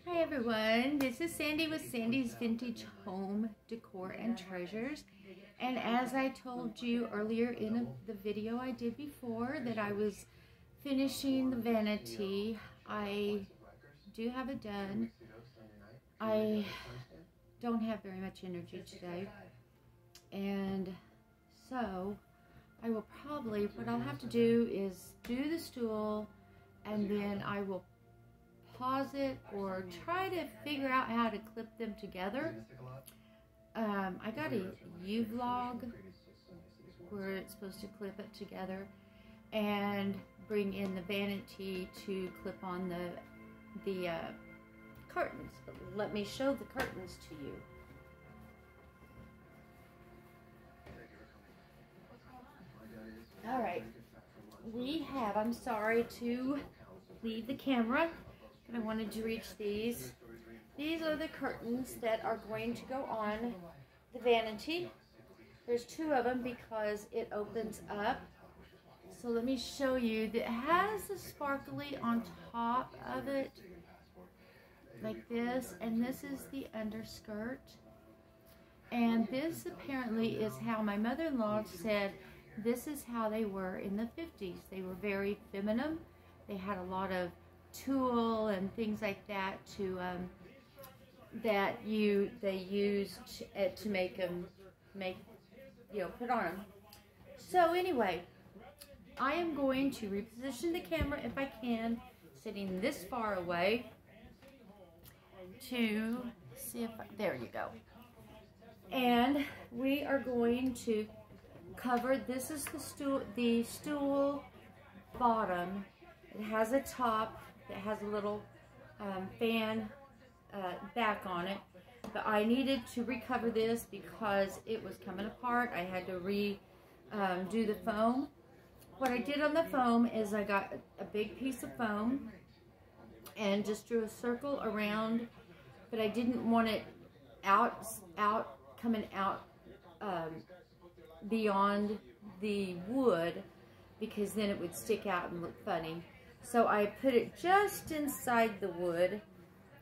Hi everyone, this is Sandy with Sandy's Vintage Home Decor and Treasures. And as I told you earlier in the video I did before that I was finishing the vanity, I do have it done. I don't have very much energy today. And so I will probably, what I'll have to do is do the stool and then I will pause it or try to figure out how to clip them together. I got a U-vlog where it's supposed to clip it together and bring in the vanity to clip on the curtains. But let me show the curtains to you. All right, we have, I'm sorry to leave the camera, but I wanted to reach these. These are the curtains that are going to go on the vanity. There's two of them because it opens up. So let me show you that it has the sparkly on top of it, like this, and this is the underskirt. And this apparently is how my mother-in-law said this is how they were in the 50s. They were very feminine. They had a lot of tulle and things like that to they used to make them put on them. So anyway, I am going to reposition the camera if I can, sitting this far away, to see if there you go. And we are going to cover, this is the stool bottom. It has a top that has a little fan back on it, but I needed to recover this because it was coming apart. I had to do the foam. What I did on the foam is I got a big piece of foam and just drew a circle around, but I didn't want it coming out beyond the wood, because then it would stick out and look funny. So I put it just inside the wood,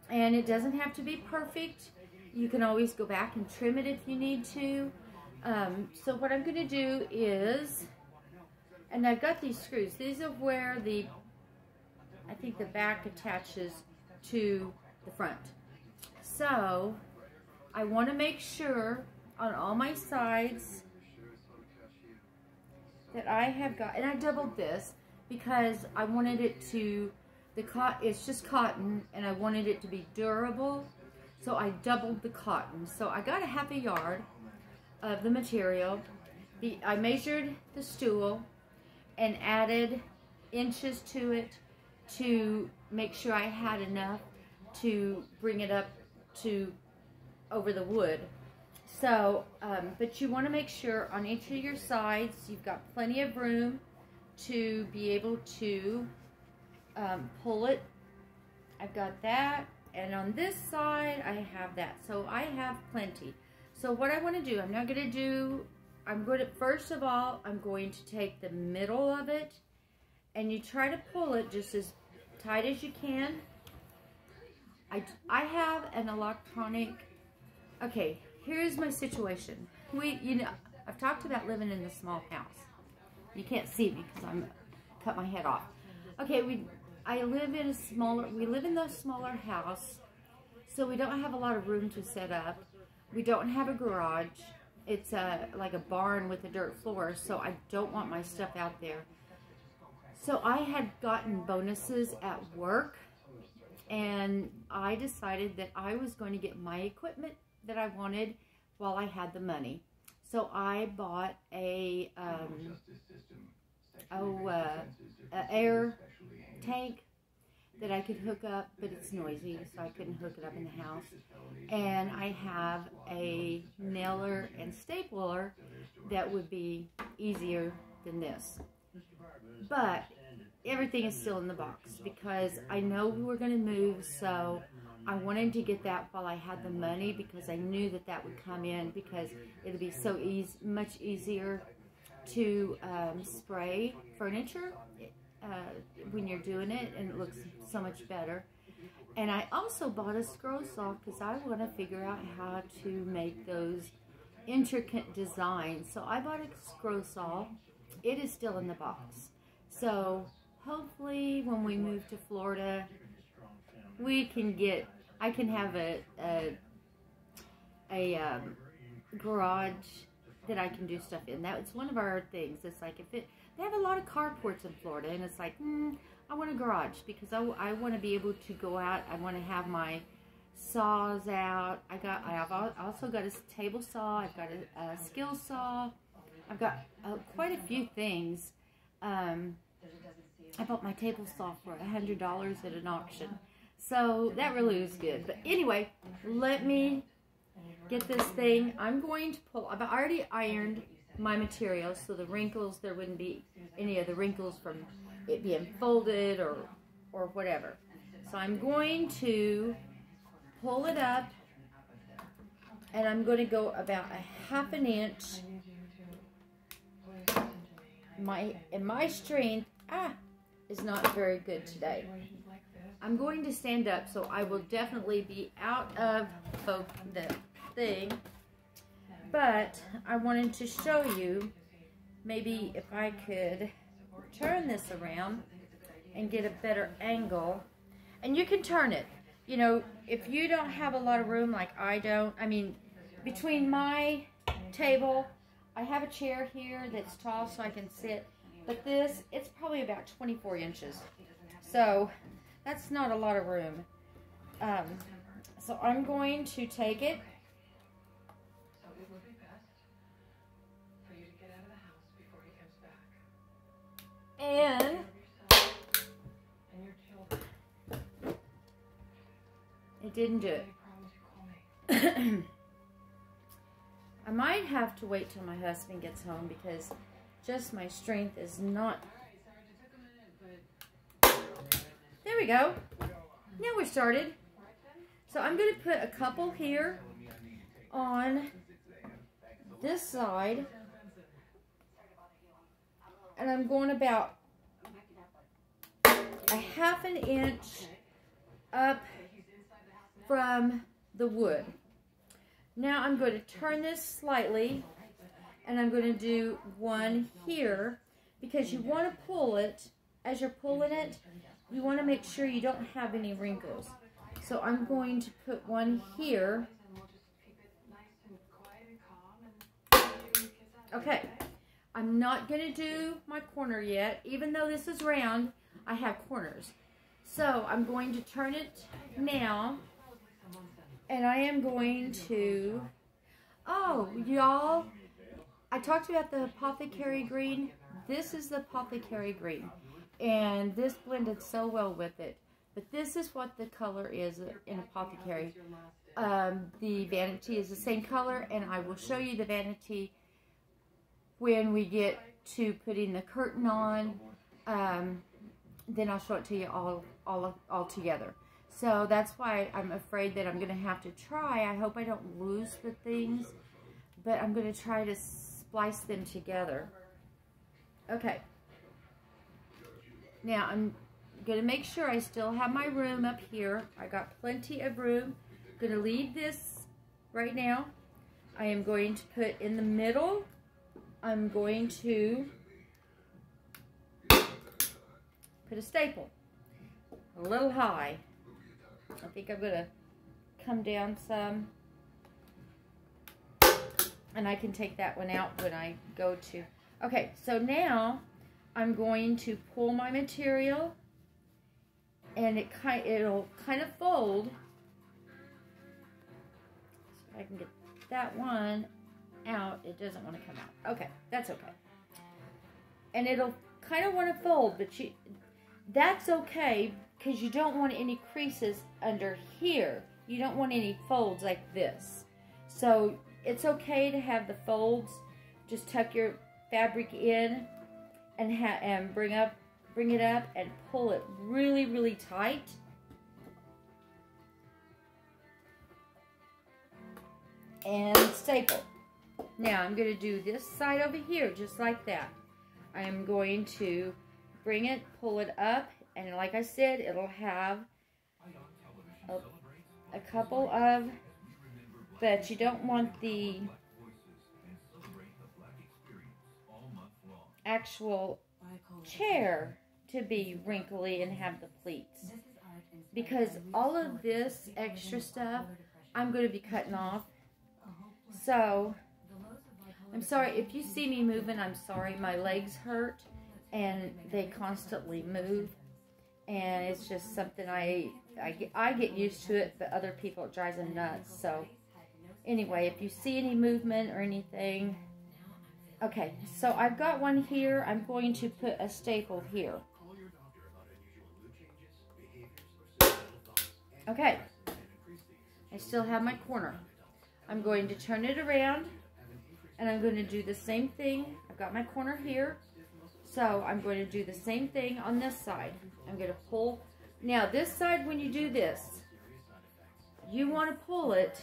and it doesn't have to be perfect. You can always go back and trim it if you need to. So what I'm going to do is, and I've got these screws. These are where I think the back attaches to the front. So I want to make sure on all my sides that I have got, and I doubled this because I wanted it to, it's just cotton, and I wanted it to be durable, so I doubled the cotton. So I got a half a yard of the material. I measured the stool and added inches to it to make sure I had enough to bring it up to over the wood. So, but you want to make sure on each of your sides you've got plenty of room to be able to pull it. I've got that, and on this side I have that, so I have plenty. So what I want to do, first of all, I'm going to take the middle of it, and you try to pull it just as tight as you can. I have an electronic, okay, here's my situation. I've talked about living in a small house. You can't see me because I'm cut my head off. Okay, we live in the smaller house, so we don't have a lot of room to set up. We don't have a garage. It's like a barn with a dirt floor, so I don't want my stuff out there. So I had gotten bonuses at work, and I decided that I was going to get my equipment that I wanted while I had the money. So I bought a air tank that I could hook up, but it's noisy, so I couldn't hook it up in the house. And I have a nailer and stapler that would be easier than this. But everything is still in the box because I know we were going to move, so I wanted to get that while I had the money because I knew that that would come in, because it would be so much easier to spray furniture when you're doing it, and it looks so much better. And I also bought a scroll saw because I want to figure out how to make those intricate designs. So I bought a scroll saw. It is still in the box. So hopefully when we move to Florida, we can get, I can have a garage that I can do stuff in. That's one of our things. It's like if it, they have a lot of carports in Florida, and it's like, I want a garage because I want to be able to go out. I want to have my saws out. I've also got a table saw. I've got a skill saw. I've got quite a few things. I bought my table saw for $100 at an auction. So that really was good. But anyway, let me get this thing. I'm going to pull, I've already ironed my material so the wrinkles, there wouldn't be any of the wrinkles from it being folded or whatever. So I'm going to pull it up, and I'm going to go about a ½ an inch. My strength is not very good today. I'm going to stand up, so I will definitely be out of the thing. But I wanted to show you, maybe if I could turn this around and get a better angle. And you can turn it. You know, if you don't have a lot of room like I don't, I mean, between my table, I have a chair here that's tall so I can sit. But this, it's probably about 24 inches. So that's not a lot of room. So I'm going to take it. And it didn't do it. I might have to wait till my husband gets home because just my strength is not. There we go. Now we're started. So I'm going to put a couple here on this side. And I'm going about a ½ an inch up from the wood. Now I'm going to turn this slightly, and I'm going to do one here, because you want to pull it. As you're pulling it, you want to make sure you don't have any wrinkles. So I'm going to put one here. Okay. I'm not going to do my corner yet. Even though this is round, I have corners. So I'm going to turn it now. And I am going to... Oh, y'all, I talked about the apothecary green. This is the apothecary green. And this blended so well with it. But this is what the color is in apothecary. The vanity is the same color. And I will show you the vanity when we get to putting the curtain on. Then I'll show it to you all together. So that's why I'm afraid that I'm going to have to try. I hope I don't lose the things, but I'm going to try to splice them together. Okay. Now I'm going to make sure I still have my room up here. I got plenty of room. I'm going to leave this right now. I am going to put in the middle. I'm going to put a staple a little high. I think I'm going to come down some, and I can take that one out when I go to. Okay, so now I'm going to pull my material, and it'll kind of fold. So if I can get that one out, it doesn't want to come out. Okay, that's okay. And it'll kind of want to fold, but that's okay, because you don't want any creases under here. You don't want any folds like this. So it's okay to have the folds. Just tuck your fabric in and bring it up and pull it really, really tight. And staple. Now I'm going to do this side over here just like that. I am going to bring it, pull it up, and like I said, it'll have a couple of, but you don't want the actual chair to be wrinkly and have the pleats, because all of this extra stuff I'm going to be cutting off. So I'm sorry if you see me moving. I'm sorry, my legs hurt and they constantly move, and it's just something I get used to it, but other people, it drives them nuts. So anyway, if you see any movement or anything. Okay, so I've got one here. I'm going to put a staple here. Okay, I still have my corner. I'm going to turn it around, and I'm going to do the same thing. I've got my corner here, so I'm going to do the same thing on this side. I'm going to pull. Now, this side, when you do this, you want to pull it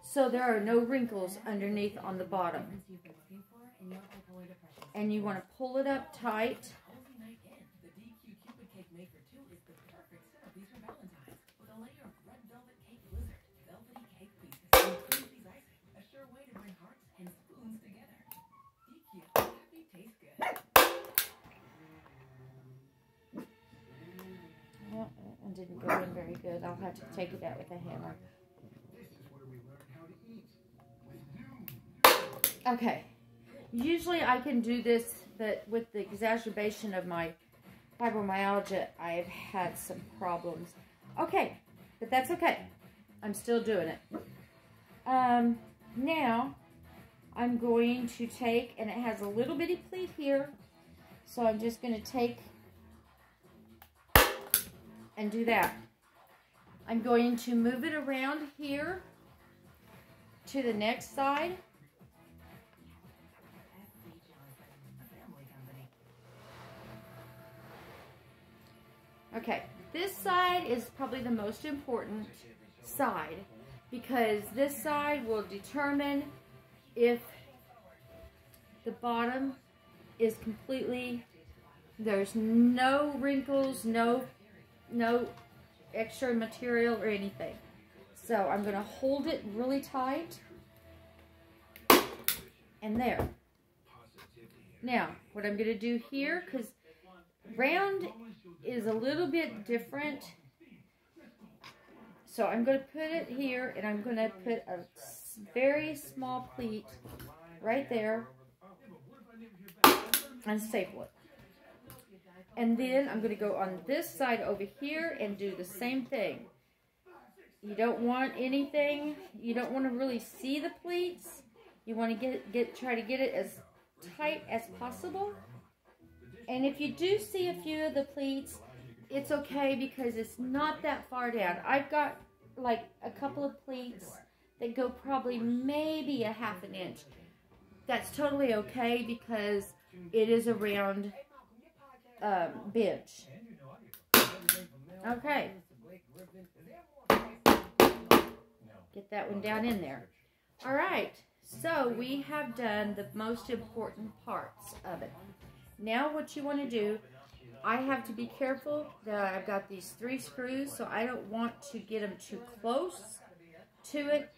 so there are no wrinkles underneath on the bottom. And you want to pull it up tight. Well, it didn't go in very good. I'll have to take it out with a hammer. Okay. Usually I can do this, but with the exacerbation of my fibromyalgia, I've had some problems. Okay, but that's okay. I'm still doing it. Now, I'm going to take, and it has a little bitty pleat here, so I'm just going to take and do that. I'm going to move it around here to the next side. Okay, this side is probably the most important side, because this side will determine if the bottom is completely, there's no wrinkles, no extra material or anything. So I'm going to hold it really tight, and there. Now, what I'm going to do here, because round is a little bit different, so I'm going to put it here, and I'm going to put a very small pleat right there and staple it. And then I'm going to go on this side over here and do the same thing. You don't want anything, you don't want to really see the pleats. You want to try to get it as tight as possible. And if you do see a few of the pleats, it's okay, because it's not that far down. I've got like a couple of pleats that go probably maybe a ½ an inch. That's totally okay, because it is a round bench. Okay. Get that one down in there. All right. So we have done the most important parts of it. Now what you want to do, I have to be careful that I've got these 3 screws, so I don't want to get them too close to it.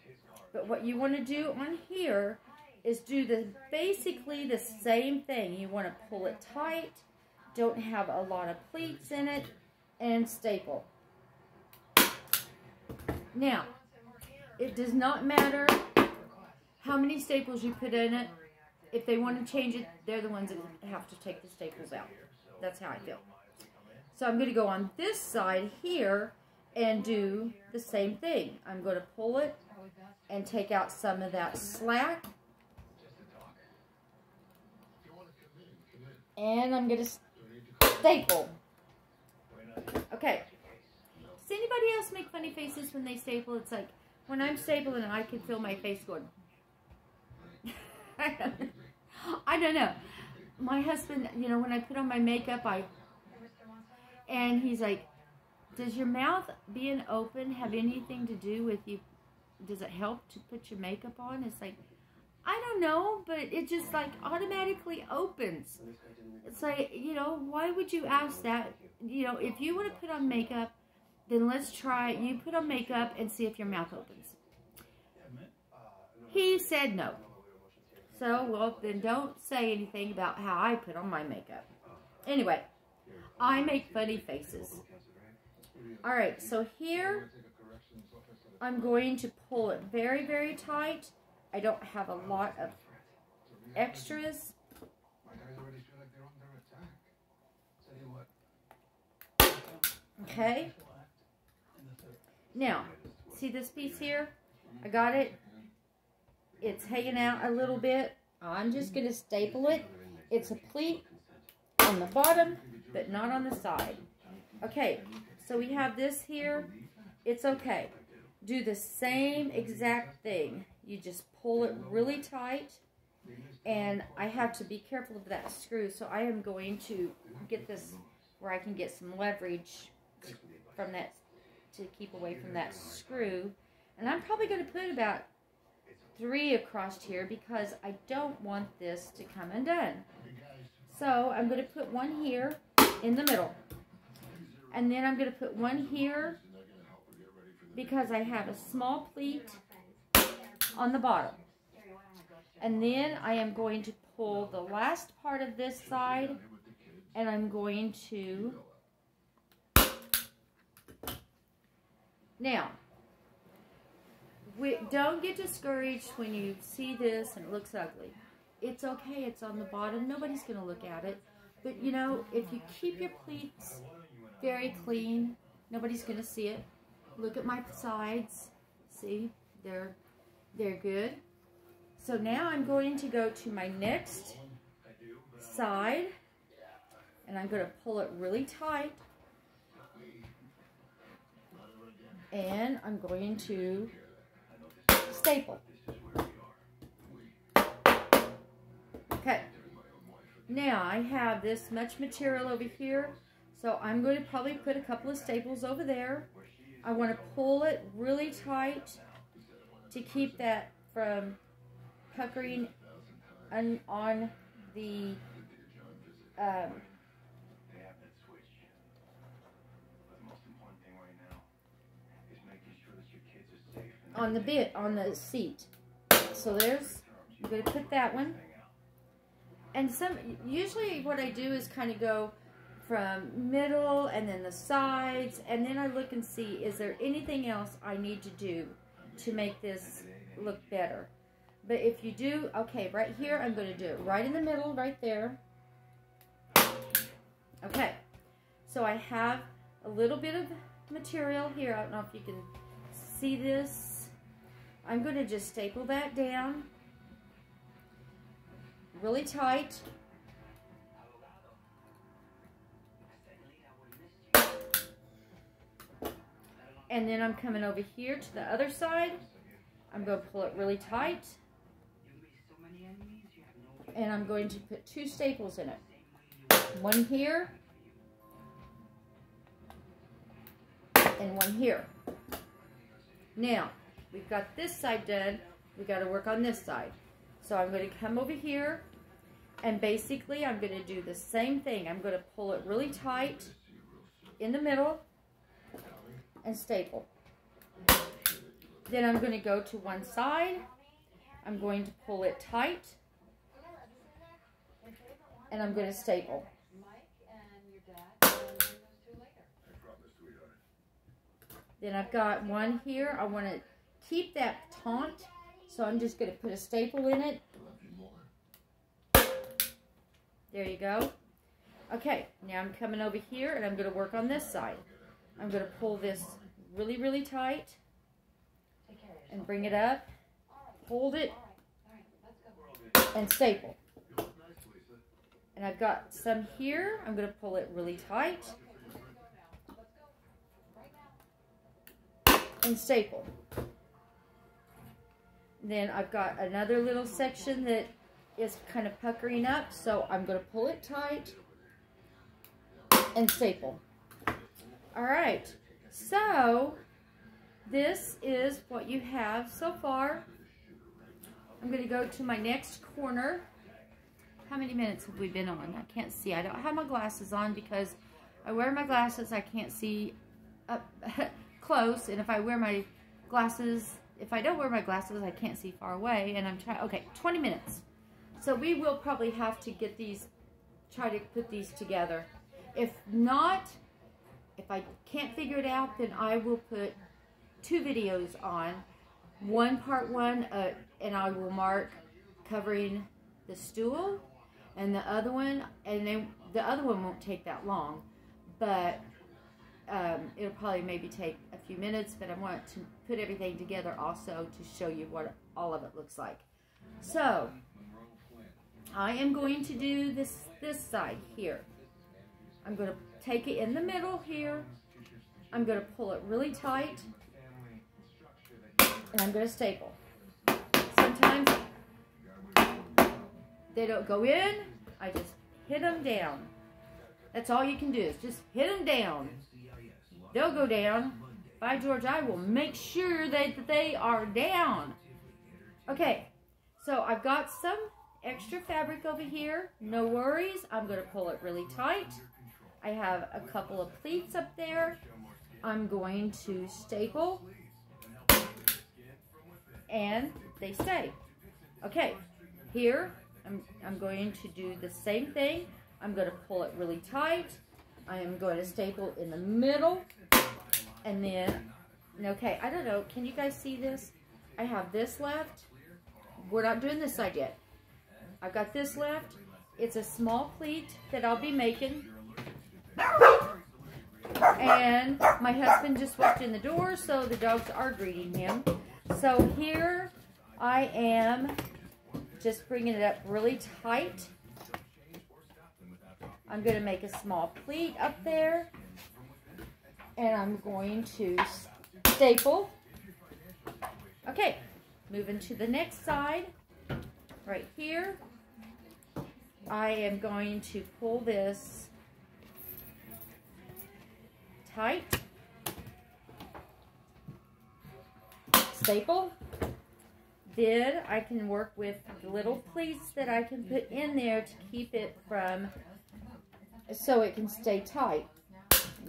But what you want to do on here is do basically the same thing. You want to pull it tight, don't have a lot of pleats in it, and staple. Now, it does not matter how many staples you put in it. If they want to change it, they're the ones that have to take the staples out. That's how I feel. So I'm going to go on this side here and do the same thing. I'm going to pull it and take out some of that slack. And I'm going to staple. Okay. Does anybody else make funny faces when they staple? It's like, when I'm stapling, I can feel my face going. I don't know. My husband, you know, when I put on my makeup, and he's like, does your mouth being open have anything to do with you? Does it help to put your makeup on? It's like, I don't know, but it just like automatically opens. It's like, you know, why would you ask that? You know, if you want to put on makeup, then let's try, you put on makeup and see if your mouth opens. He said no. So, well, then don't say anything about how I put on my makeup. Anyway, I make funny faces. Alright, so here, I'm going to pull it very, very tight. I don't have a lot of extras. Okay. Now, see this piece here? I got it. It's hanging out a little bit. I'm just going to staple it. It's a pleat on the bottom, but not on the side. Okay, so we have this here. It's okay. Do the same exact thing. You just pull it really tight. And I have to be careful of that screw, so I am going to get this where I can get some leverage from that to keep away from that screw. And I'm probably going to put about 3 across here because I don't want this to come undone. So I'm going to put one here in the middle. And then I'm going to put one here because I have a small pleat on the bottom. And then I am going to pull the last part of this side and I'm going to... Now, don't get discouraged when you see this and it looks ugly. It's okay, it's on the bottom, nobody's going to look at it. But you know, if you keep your pleats very clean, nobody's going to see it. Look at my sides, see, they're good. So now I'm going to go to my next side and I'm going to pull it really tight. And I'm going to staple. Okay. Now I have this much material over here, so I'm going to probably put a couple of staples over there. I want to pull it really tight to keep that from puckering on the on the seat. So there's, I'm going to put that one. And usually what I do is kind of go from middle and then the sides, and then I look and see, is there anything else I need to do to make this look better? But if you do, okay, right here, I'm going to do it right in the middle, right there. Okay, so I have a little bit of material here. I don't know if you can see this. I'm going to just staple that down really tight. And then I'm coming over here to the other side. I'm going to pull it really tight. And I'm going to put 2 staples in it. One here. And one here. Now, we've got this side done. We've got to work on this side. So I'm going to come over here. And basically, I'm going to do the same thing. I'm going to pull it really tight in the middle and staple. Then I'm going to go to one side. I'm going to pull it tight. And I'm going to staple. Then I've got one here. I want to keep that taut. So I'm just going to put a staple in it. There you go. Okay, now I'm coming over here and I'm going to work on this side. I'm going to pull this really, really tight and bring it up, hold it, and staple. And I've got some here. I'm going to pull it really tight and staple. Then I've got another little section that is kind of puckering up, so I'm going to pull it tight and staple. Alright, so this is what you have so far. I'm going to go to my next corner. How many minutes have we been on? I can't see. I don't have my glasses on because I wear my glasses. I can't see up close, and if I wear my glasses, if I don't wear my glasses, I can't see far away, and I'm trying, okay, 20 minutes. So we will probably have to get these, try to put these together. If not, if I can't figure it out, then I will put 2 videos on. Part one, and I will mark covering the stool, and the other one, and then the other one won't take that long, but it'll probably maybe take a few minutes, but I want to put everything together also to show you what all of it looks like. So I am going to do this side here. I'm going to take it in the middle here. I'm going to pull it really tight, and I'm going to staple. Sometimes they don't go in. I just hit them down. That's all you can do, is just hit them down. They'll go down. By George, I will make sure that they are down. Okay, so I've got some extra fabric over here. No worries. I'm going to pull it really tight. I have a couple of pleats up there. I'm going to staple, and they stay. Okay, here I'm going to do the same thing. I'm going to pull it really tight. I am going to staple in the middle, and then, okay, I don't know, can you guys see this? I have this left. We're not doing this side yet. I've got this left. It's a small pleat that I'll be making. And my husband just walked in the door, so the dogs are greeting him. So here I am just bringing it up really tight. I'm going to make a small pleat up there, and I'm going to staple. Okay, moving to the next side, right here. I am going to pull this tight, staple. Then I can work with the little pleats that I can put in there to keep it from, so it can stay tight.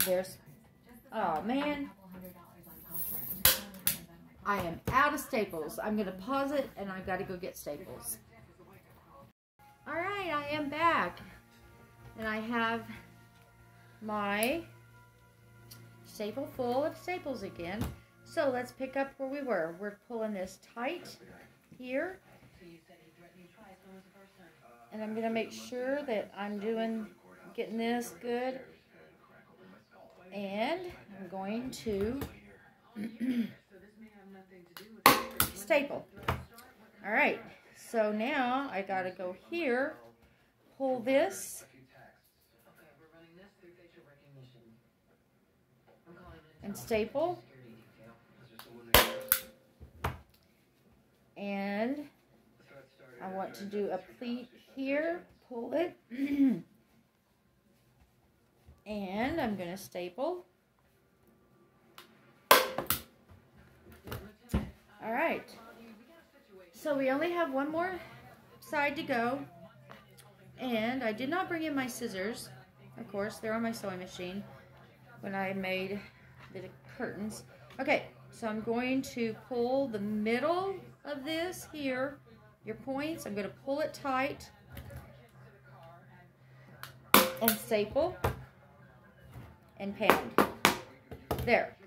There's, oh man, I am out of staples. I'm going to pause it, and I've got to go get staples. All right, I am back, and I have my staple full of staples again. So let's pick up where we were. We're pulling this tight here, and I'm going to make sure that I'm getting this good, and I'm going to staple. All right, so now I got to go here, pull this, and staple, and I want to do a pleat here, pull it, and I'm going to staple. All right, so we only have one more side to go, and I did not bring in my scissors. Of course, they're on my sewing machine when I made the curtains. Okay, so I'm going to pull the middle of this here, your points. I'm going to pull it tight and staple and pound. There.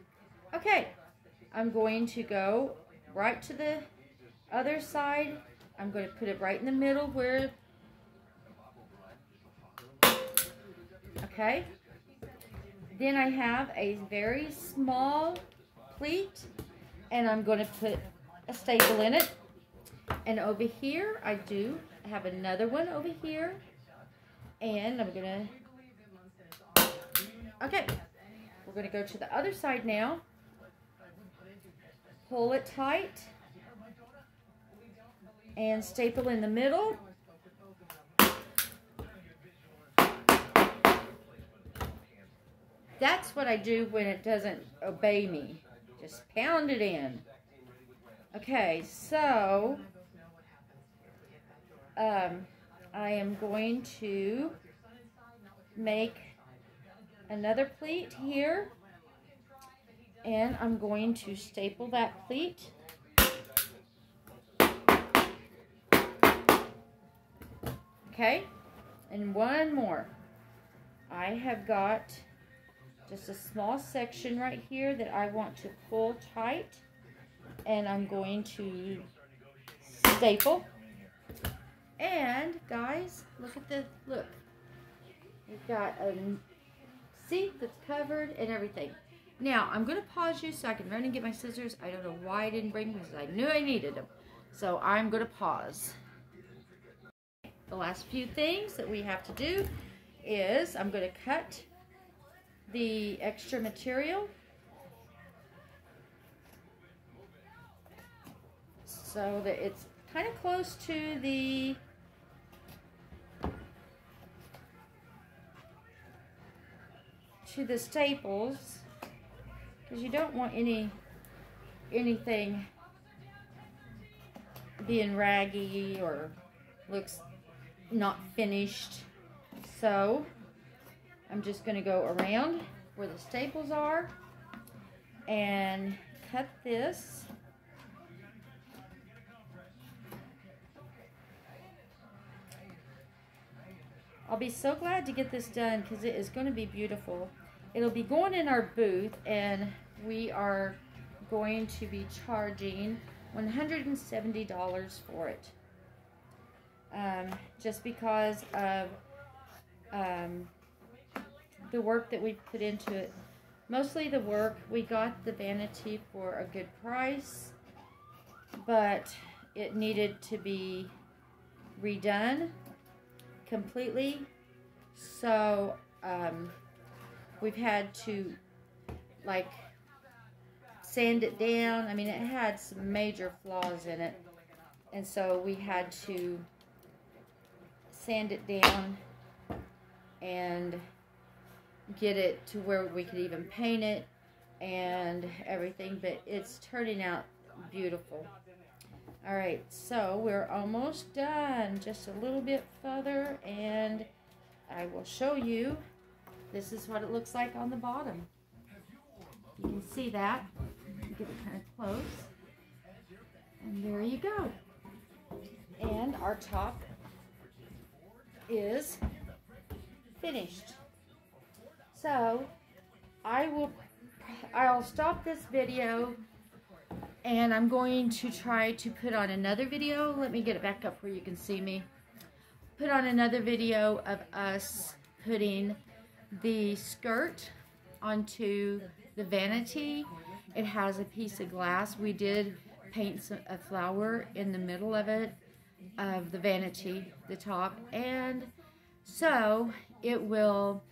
Okay, I'm going to go right to the other side. I'm going to put it right in the middle where, okay. Then I have a very small pleat, and I'm going to put a staple in it. And over here, I do have another one over here. And I'm going to, okay, we're going to go to the other side now. Pull it tight and staple in the middle. That's what I do when it doesn't obey me. Just pound it in. Okay, so I am going to make another pleat here, And I'm going to staple that pleat. Okay, and one more. I have got just a small section right here that I want to pull tight, and I'm going to staple. And guys, look at the look. We've got a sink that's covered and everything. Now I'm going to pause you so I can run and get my scissors. I don't know why I didn't bring them because I knew I needed them. So I'm going to pause. The last few things that we have to do is I'm going to cut the extra material so that it's kind of close to the staples, because you don't want anything being raggy or looks not finished. So I'm just going to go around where the staples are and cut this. I'll be so glad to get this done because it is going to be beautiful. It'll be going in our booth, and we are going to be charging $170 for it. Just because of the work that we put into it. Mostly the work. We got the vanity for a good price, but it needed to be redone completely. So we've had to like sand it down. I mean, it had some major flaws in it, and so we had to sand it down and get it to where we could even paint it and everything, but it's turning out beautiful. All right, so we're almost done, just a little bit further, and I will show you. This is what it looks like on the bottom. You can see that. Get it kind of close, and there you go. And our top is finished. So I'll stop this video, and I'm going to try to put on another video. Let me get it back up where you can see me. Put on another video of us putting the skirt onto the vanity. It has a piece of glass. We did paint a flower in the middle of it, of the vanity, the top, and so it will,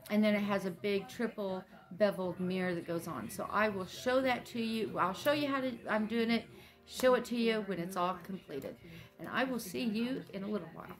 and then it has a big triple beveled mirror that goes on. So I will show that to you. I'll show you how I'm doing it, show it to you when it's all completed, and I will see you in a little while.